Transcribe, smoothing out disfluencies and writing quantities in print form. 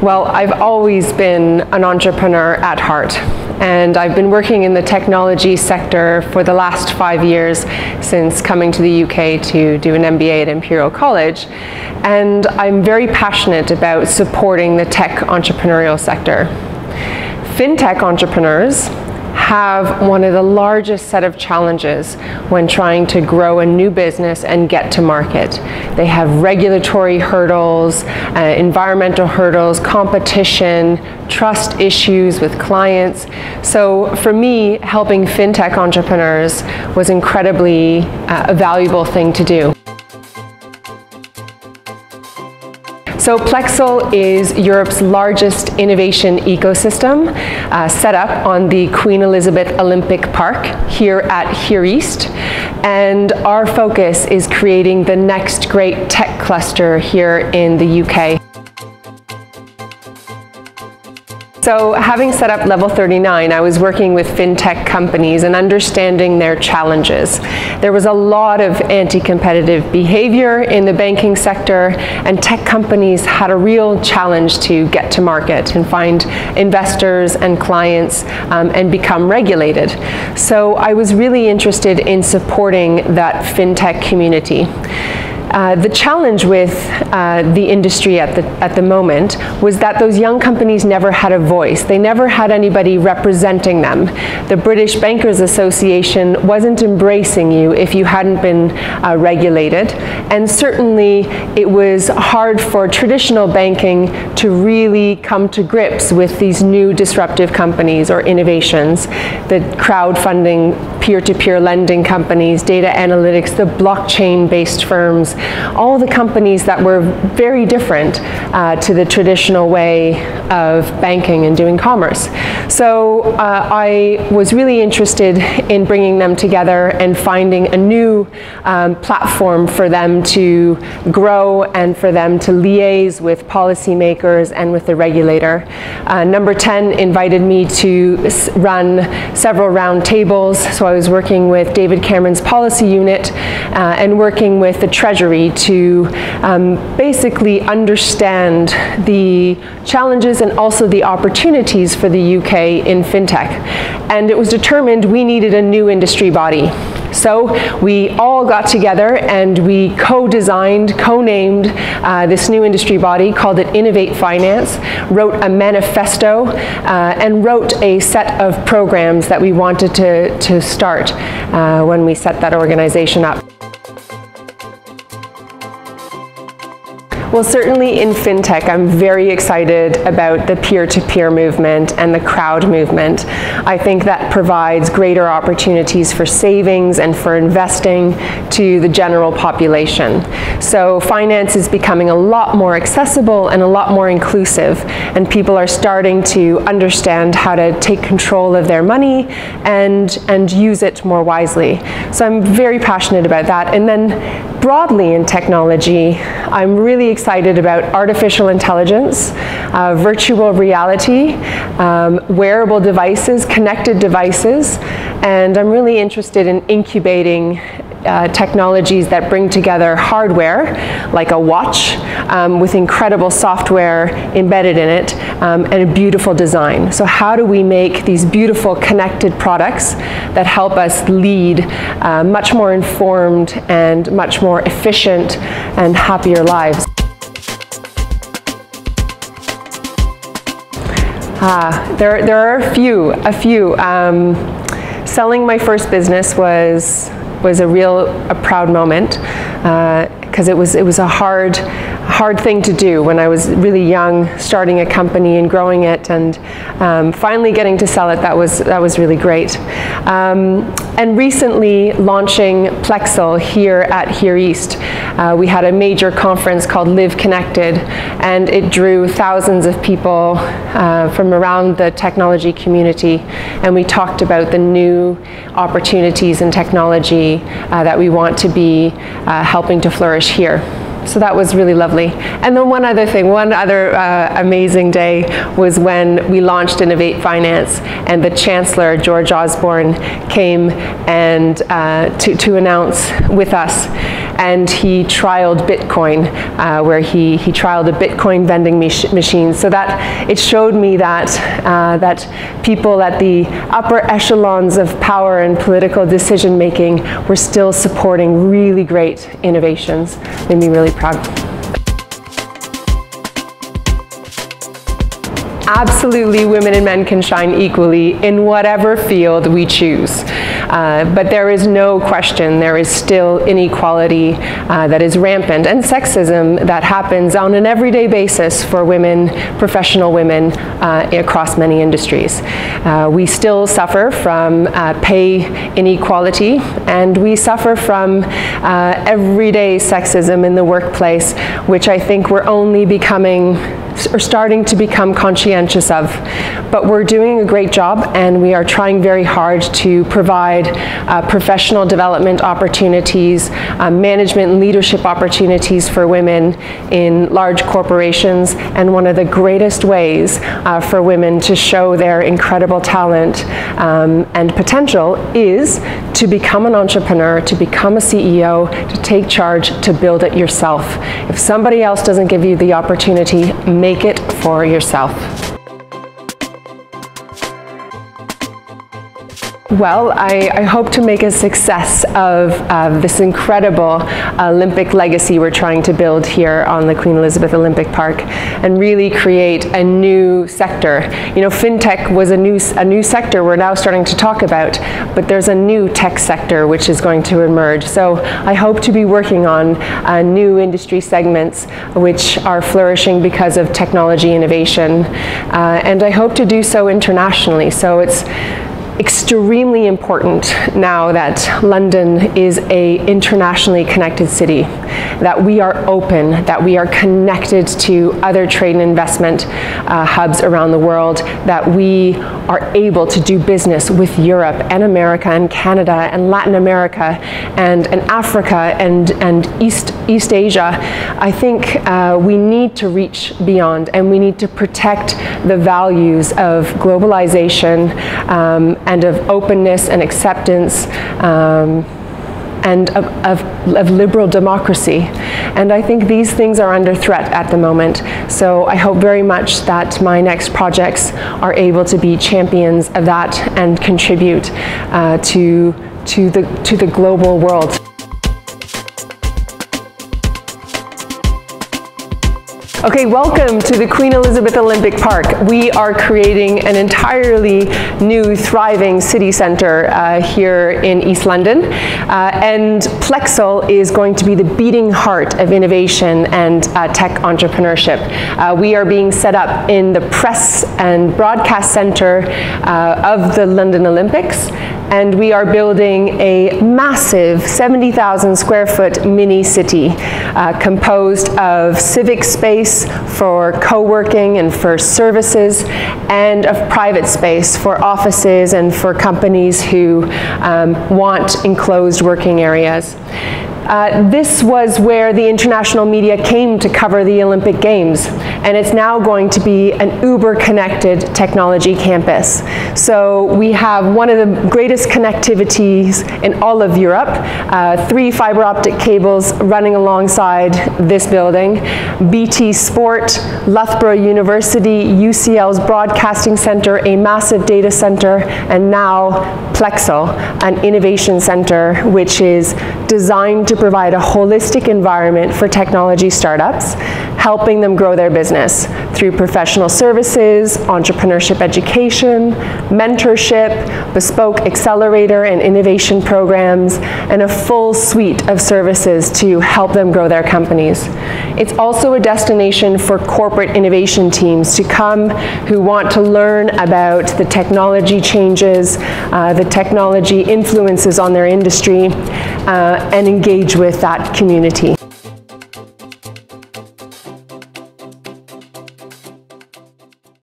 Well, I've always been an entrepreneur at heart, and I've been working in the technology sector for the last 5 years since coming to the UK to do an MBA at Imperial College, and I'm very passionate about supporting the tech entrepreneurial sector. FinTech entrepreneurs have one of the largest set of challenges when trying to grow a new business and get to market. They have regulatory hurdles, environmental hurdles, competition, trust issues with clients. So for me, helping FinTech entrepreneurs was incredibly a valuable thing to do. So Plexel is Europe's largest innovation ecosystem, set up on the Queen Elizabeth Olympic Park here at Here East. And our focus is creating the next great tech cluster here in the UK. So having set up Level 39, I was working with FinTech companies and understanding their challenges. There was a lot of anti-competitive behavior in the banking sector, and tech companies had a real challenge to get to market and find investors and clients and become regulated. So I was really interested in supporting that FinTech community. The challenge with the industry at the moment was that those young companies never had a voice. They never had anybody representing them. The British Bankers Association wasn't embracing you if you hadn't been regulated. And certainly it was hard for traditional banking to really come to grips with these new disruptive companies or innovations. The crowdfunding, peer-to-peer lending companies, data analytics, the blockchain-based firms, all the companies that were very different to the traditional way of banking and doing commerce. So I was really interested in bringing them together and finding a new platform for them to grow and for them to liaise with policymakers and with the regulator. Number 10 invited me to run several round tables. So I was working with David Cameron's policy unit and working with the Treasury to basically understand the challenges and also the opportunities for the UK in FinTech. And it was determined we needed a new industry body. So we all got together and we co-designed, co-named this new industry body, called it Innovate Finance, wrote a manifesto, and wrote a set of programs that we wanted to start when we set that organization up. Well, certainly in FinTech, I'm very excited about the peer-to-peer movement and the crowd movement. I think that provides greater opportunities for savings and for investing to the general population. So finance is becoming a lot more accessible and a lot more inclusive, and people are starting to understand how to take control of their money and use it more wisely. So I'm very passionate about that. And then broadly in technology, I'm really excited about artificial intelligence, virtual reality, wearable devices, connected devices, and I'm really interested in incubating technologies that bring together hardware, like a watch, with incredible software embedded in it, and a beautiful design. So how do we make these beautiful connected products that help us lead much more informed and much more efficient and happier lives? There are a few. Selling my first business was a proud moment, because it was a hard thing to do when I was really young, starting a company and growing it, and finally getting to sell it. That was really great. And recently launching Plexel here at Here East. We had a major conference called Live Connected, and it drew thousands of people from around the technology community, and we talked about the new opportunities in technology that we want to be helping to flourish here. So that was really lovely. And then one other amazing day was when we launched Innovate Finance, and the Chancellor, George Osborne, came and to announce with us. and he trialed Bitcoin, where he trialed a Bitcoin vending machine, so that it showed me that, that people at the upper echelons of power and political decision making were still supporting really great innovations. Made me really proud. Absolutely, women and men can shine equally in whatever field we choose. But there is no question there is still inequality that is rampant, and sexism that happens on an everyday basis for women, professional women, across many industries. We still suffer from pay inequality, and we suffer from everyday sexism in the workplace, which I think we're only starting to become conscientious of. But we're doing a great job, and we are trying very hard to provide professional development opportunities, management and leadership opportunities for women in large corporations. And one of the greatest ways for women to show their incredible talent and potential is to become an entrepreneur, to become a CEO, to take charge, to build it yourself. If somebody else doesn't give you the opportunity, make it for yourself. Well, I hope to make a success of this incredible Olympic legacy we're trying to build here on the Queen Elizabeth Olympic Park, and really create a new sector. You know, fintech was a new sector we're now starting to talk about, but there's a new tech sector which is going to emerge. So I hope to be working on new industry segments which are flourishing because of technology innovation, and I hope to do so internationally. So it's extremely important now that London is an internationally connected city, that we are open, that we are connected to other trade and investment hubs around the world, that we are able to do business with Europe and America and Canada and Latin America and Africa and East Asia. I think we need to reach beyond, and we need to protect the values of globalization and of openness and acceptance and of liberal democracy. And I think these things are under threat at the moment. So I hope very much that my next projects are able to be champions of that and contribute to the global world. Okay, welcome to the Queen Elizabeth Olympic Park. We are creating an entirely new, thriving city center here in East London. And Plexel is going to be the beating heart of innovation and tech entrepreneurship. We are being set up in the press and broadcast center of the London Olympics. And we are building a massive 70,000 square foot mini city composed of civic space for co-working and for services, and of private space for offices and for companies who want enclosed working areas. This was where the international media came to cover the Olympic Games, and it's now going to be an uber-connected technology campus. So we have one of the greatest connectivities in all of Europe, 3 fiber optic cables running alongside this building, BT Sport, Loughborough University, UCL's Broadcasting Center, a massive data center, and now Plexel, an innovation center which is designed to provide a holistic environment for technology startups, helping them grow their business through professional services, entrepreneurship education, mentorship, bespoke accelerator and innovation programs, and a full suite of services to help them grow their companies. It's also a destination for corporate innovation teams to come who want to learn about the technology changes, the technology influences on their industry, and engage with that community.